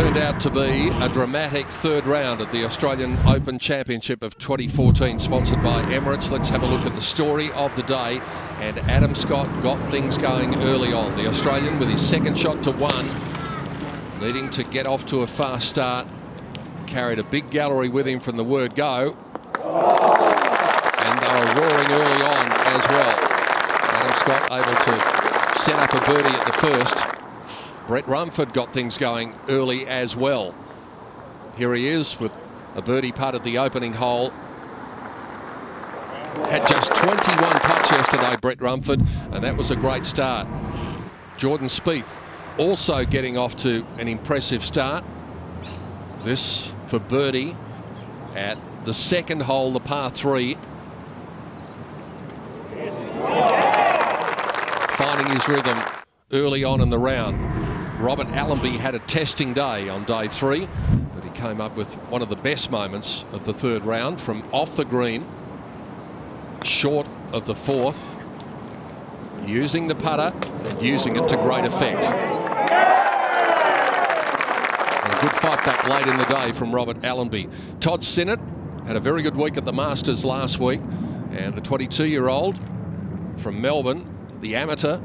Turned out to be a dramatic third round at the Australian Open Championship of 2014, sponsored by Emirates. Let's have a look at the story of the day. And Adam Scott got things going early on. The Australian with his second shot to one, needing to get off to a fast start. Carried a big gallery with him from the word go. And they were roaring early on as well. Adam Scott able to set up a birdie at the first. Brett Rumford got things going early as well. Here he is with a birdie putt at the opening hole. Had just 21 putts yesterday, Brett Rumford, and that was a great start. Jordan Spieth also getting off to an impressive start. This for birdie at the second hole, the par 3. Finding his rhythm early on in the round. Robert Allenby had a testing day on day 3, but he came up with one of the best moments of the third round from off the green, short of the fourth, using the putter and using it to great effect. And a good fight back late in the day from Robert Allenby. Todd Sinnott had a very good week at the Masters last week, and the 22-year-old from Melbourne, the amateur,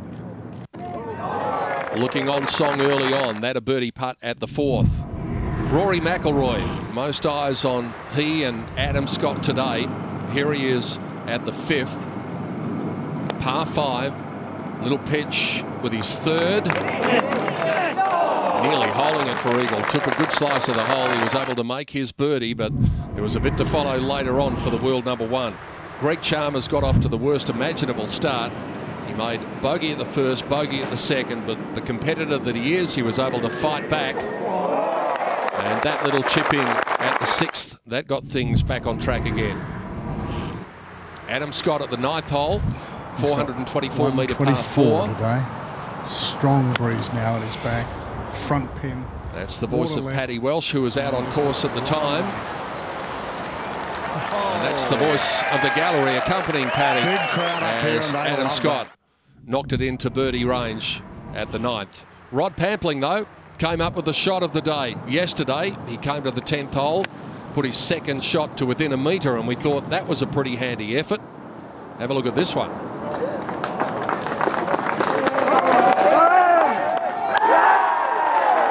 looking on song early on. That a birdie putt at the fourth. Rory McIlroy, most eyes on he and Adam Scott today. Here he is at the fifth. Par 5. Little pitch with his third. Nearly holing it for eagle. Took a good slice of the hole. He was able to make his birdie, but there was a bit to follow later on for the world number 1. Greg Chalmers got off to the worst imaginable start. He made bogey at the first, bogey at the second, but the competitor that he is, he was able to fight back. And that little chip in at the 6th, that got things back on track again. Adam Scott at the 9th hole, 424 metre par 4 today. Strong breeze now at his back, front pin. That's the voice of Paddy Welsh, who was out on course at the time. And that's the voice of the gallery accompanying Paddy. Big crowd up here, and Adam Scott knocked it into birdie range at the 9th. Rod Pampling, though, came up with the shot of the day. Yesterday, he came to the 10th hole, put his second shot to within a metre, and we thought that was a pretty handy effort. Have a look at this one.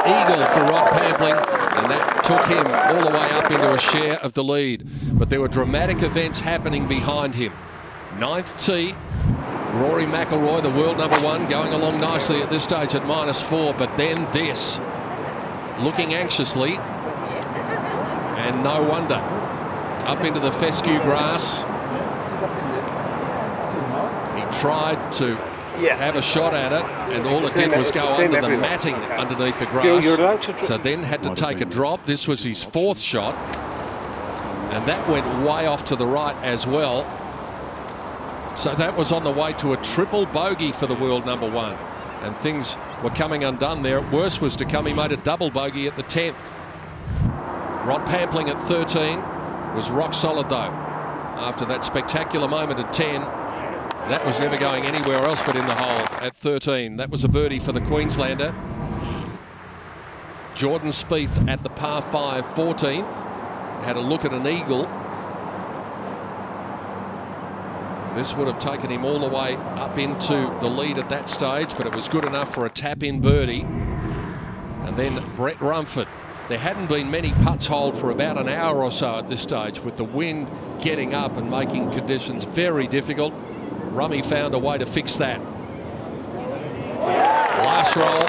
Eagle for Rod Pampling, and that took him all the way up into a share of the lead. But there were dramatic events happening behind him. 9th tee, Rory McIlroy, the world number 1, going along nicely at this stage at -4, but then this, looking anxiously, and no wonder, up into the fescue grass. He tried to have a shot at it, and all it did was go under the matting underneath the grass. So then had to take a drop. This was his 4th shot, and that went way off to the right as well. So that was on the way to a triple bogey for the world number 1, and things were coming undone there. Worse was to come. He made a double bogey at the 10th. Rod Pampling at 13 was rock solid though. After that spectacular moment at 10, that was never going anywhere else but in the hole at 13. That was a birdie for the Queenslander. Jordan Spieth at the par 5, 14th, had a look at an eagle. This would have taken him all the way up into the lead at that stage, but it was good enough for a tap-in birdie. And then Brett Rumford. There hadn't been many putts holed for about an hour or so at this stage, with the wind getting up and making conditions very difficult. Rummy found a way to fix that. Last roll,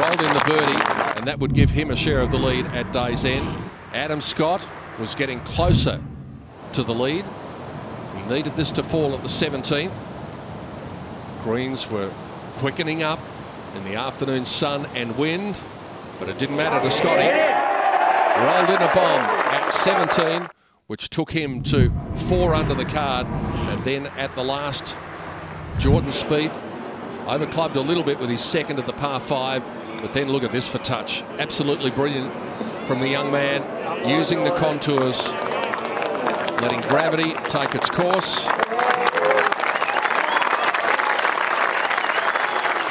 rolled in the birdie, and that would give him a share of the lead at day's end. Adam Scott was getting closer to the lead. He needed this to fall at the 17th. Greens were quickening up in the afternoon sun and wind, but it didn't matter to Scotty. Rolled in a bomb at 17, which took him to 4 under the card. And then at the last, Jordan Spieth overclubbed a little bit with his second at the par 5, but then look at this for touch. Absolutely brilliant from the young man, using the contours, letting gravity take its course.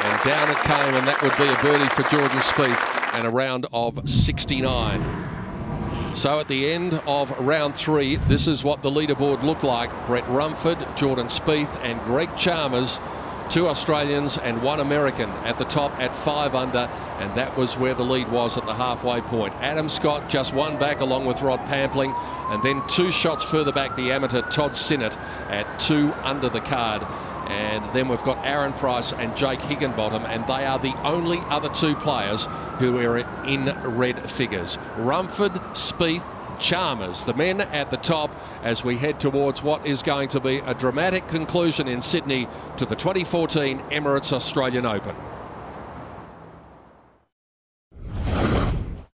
And And down it came, and that would be a birdie for Jordan Spieth and a round of 69. So at the end of round 3, this is what the leaderboard looked like. Brett Rumford, Jordan Spieth and Greg Chalmers, 2 Australians and 1 American at the top at 5 under, and that was where the lead was at the halfway point. Adam Scott just 1 back along with Rod Pampling, and then 2 shots further back the amateur Todd Sinnott at 2 under the card. And then we've got Aaron Price and Jake Higginbottom, and they are the only other 2 players who are in red figures. Rumford, Spieth, Chalmers, the men at the top, as we head towards what is going to be a dramatic conclusion in Sydney to the 2014 Emirates Australian Open.